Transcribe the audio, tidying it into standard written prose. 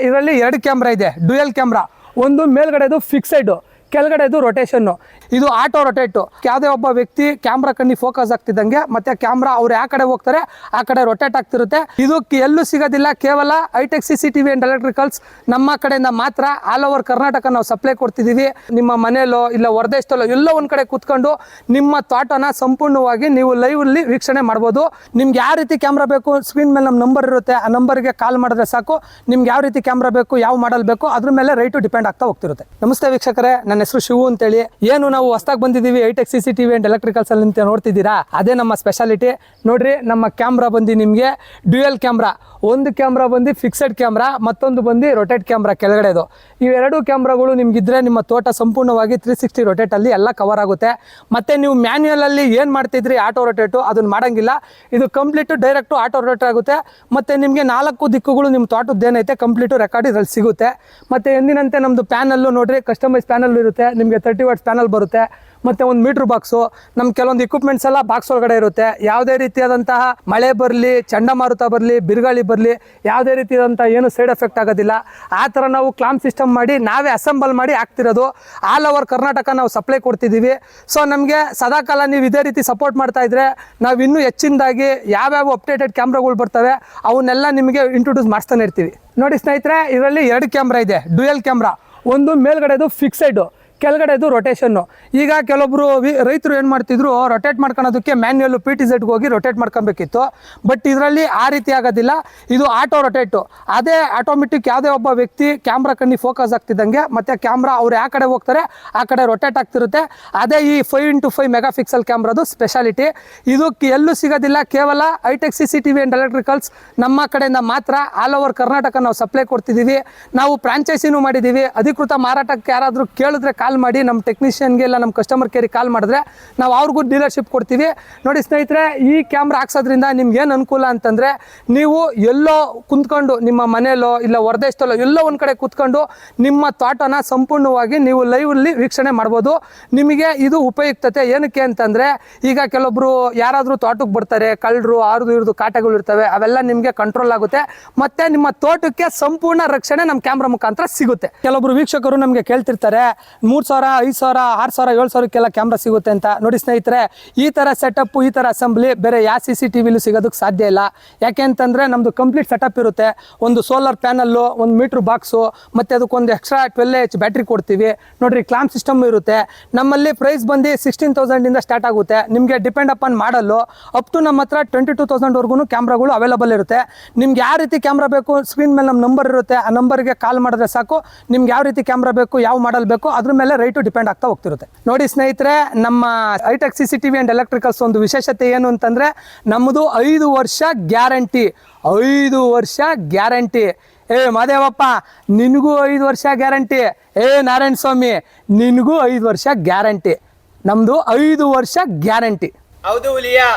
ಇದರಲ್ಲಿ ಎರಡು ಕ್ಯಾಮ್ರಾ ಇದೆ, ಡ್ಯುಯಲ್ ಕ್ಯಾಮ್ರಾ. ಒಂದು ಮೇಲ್ಗಡೆದು ಫಿಕ್ಸೆಡ್, ಕೆಳಗಡೆದು ರೊಟೇಷನ್. ಇದು ಆಟೋ ರೊಟೇಟು. ಯಾವುದೇ ಒಬ್ಬ ವ್ಯಕ್ತಿ ಕ್ಯಾಮ್ರಾ ಕಣ್ಣಿ ಫೋಕಸ್ ಆಗ್ತಿದ್ದಂಗೆ ಮತ್ತೆ ಕ್ಯಾಮ್ರಾ ಅವ್ರು ಯಾವ ಕಡೆ ಹೋಗ್ತಾರೆ ಆ ಕಡೆ ರೊಟೇಟ್ ಆಗ್ತಿರುತ್ತೆ. ಇದು ಎಲ್ಲೂ ಸಿಗೋದಿಲ್ಲ, ಕೇವಲ ಹೈಟೆಕ್ CCTV ಅಂಡ್ ಎಲೆಕ್ಟ್ರಿಕಲ್ಸ್ ನಮ್ಮ ಕಡೆಯಿಂದ ಮಾತ್ರ. ಆಲ್ ಓವರ್ ಕರ್ನಾಟಕ ನಾವು ಸಪ್ಲೈ ಕೊಡ್ತಿದ್ದೀವಿ. ನಿಮ್ಮ ಮನೆಯಲ್ಲೋ ಇಲ್ಲ ಹೊರದೇಶದಲ್ಲೋ ಎಲ್ಲೋ ಒಂದು ಕಡೆ ಕೂತ್ಕೊಂಡು ನಿಮ್ಮ ತೋಟನ ಸಂಪೂರ್ಣವಾಗಿ ನೀವು ಲೈವ್ ಅಲ್ಲಿ ವೀಕ್ಷಣೆ ಮಾಡ್ಬೋದು. ನಿಮ್ಗೆ ಯಾವ ರೀತಿ ಕ್ಯಾಮ್ರಾ ಬೇಕು, ಸ್ಕ್ರೀನ್ ಮೇಲೆ ನಮ್ಮ ನಂಬರ್ ಇರುತ್ತೆ, ಆ ನಂಬರ್ಗೆ ಕಾಲ್ ಮಾಡಿದ್ರೆ ಸಾಕು. ನಿಮ್ಗೆ ಯಾವ ರೀತಿ ಕ್ಯಾಮ್ರಾ ಬೇಕು, ಯಾವ ಮಾಡಲ್ ಬೇಕು, ಅದ್ರ ಮೇಲೆ ರೈಟು ಡಿಪೆಂಡ್ ಆಗ್ತಾ ಹೋಗ್ತಿರುತ್ತೆ. ನಮಸ್ತೆ ವೀಕ್ಷಕರೇ, ನನ್ನ ಹೆಸರು ಶಿವು ಅಂತೇಳಿ. ಏನು ನಾವು ಹೊಸದಾಗಿ ಬಂದಿದ್ದೀವಿ ಹೈಟೆಕ್ CCTV ಅಂಡ್ ಎಲೆಕ್ಟ್ರಿಕಲ್ಸ್ ಅಲ್ಲಿ ಅಂತ ನೋಡ್ತಿದ್ದೀರಾ, ಅದೇ ನಮ್ಮ ಸ್ಪೆಷಾಲಿಟಿ. ನೋಡ್ರಿ, ನಮ್ಮ ಕ್ಯಾಮ್ರಾ ಬಂದು ನಿಮಗೆ ಡ್ಯುಯಲ್ ಕ್ಯಾಮ್ರಾ. ಒಂದು ಕ್ಯಾಮ್ರಾ ಬಂದು ಫಿಕ್ಸೆಡ್ ಕ್ಯಾಮ್ರಾ, ಮತ್ತೊಂದು ಬಂದು ರೊಟೇಟ್ ಕ್ಯಾಮ್ರಾ ಕೆಳಗಡೆದು. ಇವೆರಡು ಕ್ಯಾಮ್ರಾಗಳು ನಿಮ್ಗಿದ್ರೆ ನಿಮ್ಮ ತೋಟ ಸಂಪೂರ್ಣವಾಗಿ 360 ರೊಟೇಟ್ ಅಲ್ಲಿ ಎಲ್ಲ ಕವರ್ ಆಗುತ್ತೆ. ಮತ್ತೆ ನೀವು ಮ್ಯಾನ್ಯುಯಲ್ ಅಲ್ಲಿ ಏನ್ ಮಾಡ್ತಿದ್ರಿ ಆಟೋ ರೊಟೇಟು, ಅದನ್ನ ಮಾಡಂಗಿಲ್ಲ. ಇದು ಕಂಪ್ಲೀಟ್ ಡೈರೆಕ್ಟ್ ಆಟೋ ರೊಟೇಟ್ ಆಗುತ್ತೆ. ಮತ್ತೆ ನಿಮಗೆ 4 ದಿಕ್ಕುಗಳು ನಿಮ್ಮ ತೋಟದ್ದು ಏನೈತೆ ಕಂಪ್ಲೀಟ್ ರೆಕಾರ್ಡ್ ಇದ್ರಲ್ಲಿ ಸಿಗುತ್ತೆ. ಮತ್ತೆ ಎಂದಿನಂತೆ ನಮ್ದು ಪ್ಯಾನಲ್ಲು ನೋಡ್ರಿ, ಕಸ್ಟಮೈಸ್ ಪ್ಯಾನಲ್ ಇರುತ್ತೆ. ನಿಮಗೆ 30 ವಾಟ್ಸ್ ಪ್ಯಾನಲ್ ಬರುತ್ತೆ. ಮತ್ತೆ ಒಂದು ಮೀಟರ್ ಬಾಕ್ಸು, ನಮ್ಮ ಕೆಲವೊಂದು ಇಕ್ವಿಪ್ಮೆಂಟ್ಸ್ ಎಲ್ಲ ಬಾಕ್ಸ್ ಒಳಗಡೆ ಇರುತ್ತೆ. ಯಾವುದೇ ರೀತಿಯಾದಂತಹ ಮಳೆ ಬರಲಿ, ಚಂಡಮಾರುತ ಬರಲಿ, ಬಿರುಗಾಳಿ ಬರಲಿ, ಯಾವುದೇ ರೀತಿಯಾದಂಥ ಏನು ಸೈಡ್ ಎಫೆಕ್ಟ್ ಆಗೋದಿಲ್ಲ. ಆ ಥರ ನಾವು ಕ್ಲಾಂಪ್ ಸಿಸ್ಟಮ್ ಮಾಡಿ ನಾವೇ ಅಸೆಂಬಲ್ ಮಾಡಿ ಹಾಕ್ತಿರೋದು. ಆಲ್ ಓವರ್ ಕರ್ನಾಟಕ ನಾವು ಸಪ್ಲೈ ಕೊಡ್ತಿದ್ದೀವಿ. ಸೊ ನಮಗೆ ಸದಾಕಾಲ ನೀವು ಇದೇ ರೀತಿ ಸಪೋರ್ಟ್ ಮಾಡ್ತಾ ಇದ್ರೆ ನಾವು ಇನ್ನೂ ಹೆಚ್ಚಿನದಾಗಿ ಯಾವ್ಯಾವ ಅಪ್ಡೇಟೆಡ್ ಕ್ಯಾಮ್ರಾಗಳು ಬರ್ತವೆ ಅವನ್ನೆಲ್ಲ ನಿಮಗೆ ಇಂಟ್ರೊಡ್ಯೂಸ್ ಮಾಡಿಸ್ತಾನೆ ಇರ್ತೀವಿ. ನೋಡಿ ಸ್ನೇಹಿತರೆ, ಇದರಲ್ಲಿ ಎರಡು ಕ್ಯಾಮ್ರಾ ಇದೆ, ಡ್ಯುಯಲ್ ಕ್ಯಾಮ್ರಾ. ಒಂದು ಮೇಲ್ಗಡೆದು ಫಿಕ್ಸೆಡ್, ಕೆಳಗಡೆದು ರೊಟೇಷನ್ನು. ಈಗ ಕೆಲವೊಬ್ರು ರೈತರು ಏನು ಮಾಡ್ತಿದ್ರು, ರೊಟೇಟ್ ಮಾಡ್ಕೊಳೋದಕ್ಕೆ ಮ್ಯಾನ್ಯುಯಲ್ PTZಗೆ ಹೋಗಿ ರೊಟೇಟ್ ಮಾಡ್ಕೊಬೇಕಿತ್ತು. ಬಟ್ ಇದರಲ್ಲಿ ಆ ರೀತಿ ಆಗೋದಿಲ್ಲ. ಇದು ಆಟೋ ರೊಟೇಟು. ಅದೇ ಆಟೋಮೆಟಿಕ್ ಯಾವುದೇ ಒಬ್ಬ ವ್ಯಕ್ತಿ ಕ್ಯಾಮ್ರಾ ಕಣ್ಣಿ ಫೋಕಸ್ ಆಗ್ತಿದ್ದಂಗೆ ಮತ್ತೆ ಕ್ಯಾಮ್ರಾ ಅವ್ರು ಯಾವ ಕಡೆ ಹೋಗ್ತಾರೆ ಆ ಕಡೆ ರೊಟೇಟ್ ಆಗ್ತಿರುತ್ತೆ. ಅದೇ ಈ 5x5 ಮೆಗಾ ಪಿಕ್ಸೆಲ್ ಕ್ಯಾಮ್ರಾದು ಸ್ಪೆಷಾಲಿಟಿ. ಇದು ಎಲ್ಲೂ ಸಿಗೋದಿಲ್ಲ, ಕೇವಲ ಹೈಟೆಕ್ CCTV ಅಂಡ್ ಎಲೆಕ್ಟ್ರಿಕಲ್ಸ್ ನಮ್ಮ ಕಡೆಯಿಂದ ಮಾತ್ರ. ಆಲ್ ಓವರ್ ಕರ್ನಾಟಕ ನಾವು ಸಪ್ಲೈ ಕೊಡ್ತಿದ್ದೀವಿ. ನಾವು ಫ್ರಾಂಚೈಸಿನೂ ಮಾಡಿದ್ದೀವಿ. ಅಧಿಕೃತ ಮಾರಾಟಕ್ಕೆ ಯಾರಾದರೂ ಕೇಳಿದ್ರೆ ಕಾಲ್ ಮಾಡಿ, ನಮ್ಮ ಟೆಕ್ನಿಷಿಯನ್ಗೆ ಇಲ್ಲ ನಮ್ಮ ಕಸ್ಟಮರ್ ಕೇರಿಗೆ ಕಾಲ್ ಮಾಡಿದ್ರೆ ನಾವು ಅವ್ರಿಗೂ ಡೀಲರ್ಶಿಪ್ ಕೊಡ್ತೀವಿ. ನೋಡಿ ಸ್ನೇಹಿತರೆ, ಈ ಕ್ಯಾಮ್ರಾ ಹಾಕ್ಸೋದ್ರಿಂದ ನಿಮ್ಗೆ ಏನು ಅನುಕೂಲ ಅಂತಂದರೆ, ನೀವು ಎಲ್ಲೋ ಕುಂತ್ಕೊಂಡು ನಿಮ್ಮ ಮನೆಯಲ್ಲೋ ಇಲ್ಲ ಹೊರದೇಶದಲ್ಲೋ ಎಲ್ಲೋ ಒಂದು ಕಡೆ ಕೂತ್ಕೊಂಡು ನಿಮ್ಮ ತೋಟನ ಸಂಪೂರ್ಣವಾಗಿ ನೀವು ಲೈವಲ್ಲಿ ವೀಕ್ಷಣೆ ಮಾಡ್ಬೋದು. ನಿಮಗೆ ಇದು ಉಪಯುಕ್ತತೆ ಏನಕ್ಕೆ ಅಂತಂದರೆ, ಈಗ ಕೆಲವೊಬ್ರು ಯಾರಾದರೂ ತೋಟಕ್ಕೆ ಬರ್ತಾರೆ, ಕಳ್ಳರು ಆರ್ದು ಇರ್ದು ಕಾಟಗಳು ಇರ್ತವೆ, ಅವೆಲ್ಲ ನಿಮಗೆ ಕಂಟ್ರೋಲ್ ಆಗುತ್ತೆ. ಮತ್ತೆ ನಿಮ್ಮ ತೋಟಕ್ಕೆ ಸಂಪೂರ್ಣ ರಕ್ಷಣೆ ನಮ್ಮ ಕ್ಯಾಮ್ರಾ ಮುಖಾಂತರ ಸಿಗುತ್ತೆ. ಕೆಲವೊಬ್ರು ವೀಕ್ಷಕರು ನಮಗೆ ಕೇಳ್ತಿರ್ತಾರೆ, 3,000, 5,000, 6,000, 7,000ಕ್ಕೆಲ್ಲ ಕ್ಯಾಮ್ರಾ ಸಿಗುತ್ತೆ ಅಂತ. ನೋಡಿ ಸ್ನೇಹಿತರೆ, ಈ ಥರ ಸೆಟಪ್, ಈ ಥರ ಅಸೆಂಬ್ಲಿ ಬೇರೆ ಯಾವ CCTVಲೂ ಸಿಗೋದಕ್ಕೆ ಸಾಧ್ಯ ಇಲ್ಲ. ಯಾಕೆ ಅಂತಂದರೆ ನಮ್ಮದು ಕಂಪ್ಲೀಟ್ ಸೆಟಪ್ ಇರುತ್ತೆ. ಒಂದು ಸೋಲಾರ್ ಪ್ಯಾನಲ್ಲು, ಒಂದು ಮೀಟ್ರ್ ಬಾಕ್ಸು, ಮತ್ತು ಅದಕ್ಕೊಂದು ಎಕ್ಸ್ಟ್ರಾ 12H ಬ್ಯಾಟ್ರಿ ಕೊಡ್ತೀವಿ. ನೋಡಿರಿ, ಕ್ಲಾಂಪ್ ಸಿಸ್ಟಮ್ ಇರುತ್ತೆ. ನಮ್ಮಲ್ಲಿ ಪ್ರೈಸ್ ಬಂದು 16,000ಇಂದ ಸ್ಟಾರ್ಟ್ ಆಗುತ್ತೆ. ನಿಮಗೆ ಡಿಪೆಂಡ್ ಅಪಾನ್ ಮಾಡಲ್ಲು. ಅಪ್ ಟು ನಮ್ಮ ಹತ್ರ 22,000ವರೆಗೂ ಕ್ಯಾಮ್ರಾಗಳು ಅವೈಲಬಲ್ ಇರುತ್ತೆ. ನಿಮ್ಗೆ ಯಾವ ರೀತಿ ಕ್ಯಾಮ್ರಾ ಬೇಕು, ಸ್ಕ್ರೀನ್ ಮೇಲೆ ನಮ್ಮ ನಂಬರ್ ಇರುತ್ತೆ, ಆ ನಂಬರ್ಗೆ ಕಾಲ್ ಮಾಡಿದ್ರೆ ಸಾಕು. ನಿಮ್ಗೆ ಯಾವ ರೀತಿ ಕ್ಯಾಮ್ರಾ ಬೇಕು, ಯಾವ ಮಾಡಲ್ ಬೇಕು, ಅದ್ರ ಮೇಲೆ ರೈಟು ಡಿಪೆಂಡ್ ಆಗ್ತಾ ಹೋಗ್ತಿರುತ್ತೆ. ನೋಡಿ ಸ್ನೇಹಿತರೆ, ನಮ್ಮ ಹೈಟೆಕ್ CCTV ಅಂಡ್ ಎಲೆಕ್ಟ್ರಿಕಲ್ಸ್ ಒಂದು ವಿಶೇಷತೆ ಏನು ಅಂತಂದ್ರೆ, ನಮ್ಮದು 5 ವರ್ಷ ಗ್ಯಾರಂಟಿ. 5 ವರ್ಷ ಗ್ಯಾರಂಟಿ. ಮಾದೇವಪ್ಪ, ನಿನಗೂ 5 ವರ್ಷ ಗ್ಯಾರಂಟಿ. ನಾರಾಯಣ ಸ್ವಾಮಿ, ನಿನಗೂ 5 ವರ್ಷ ಗ್ಯಾರಂಟಿ. ನಮ್ದು 5 ವರ್ಷ ಗ್ಯಾರಂಟಿ. ಹೌದು ಹುಲಿಯಾ.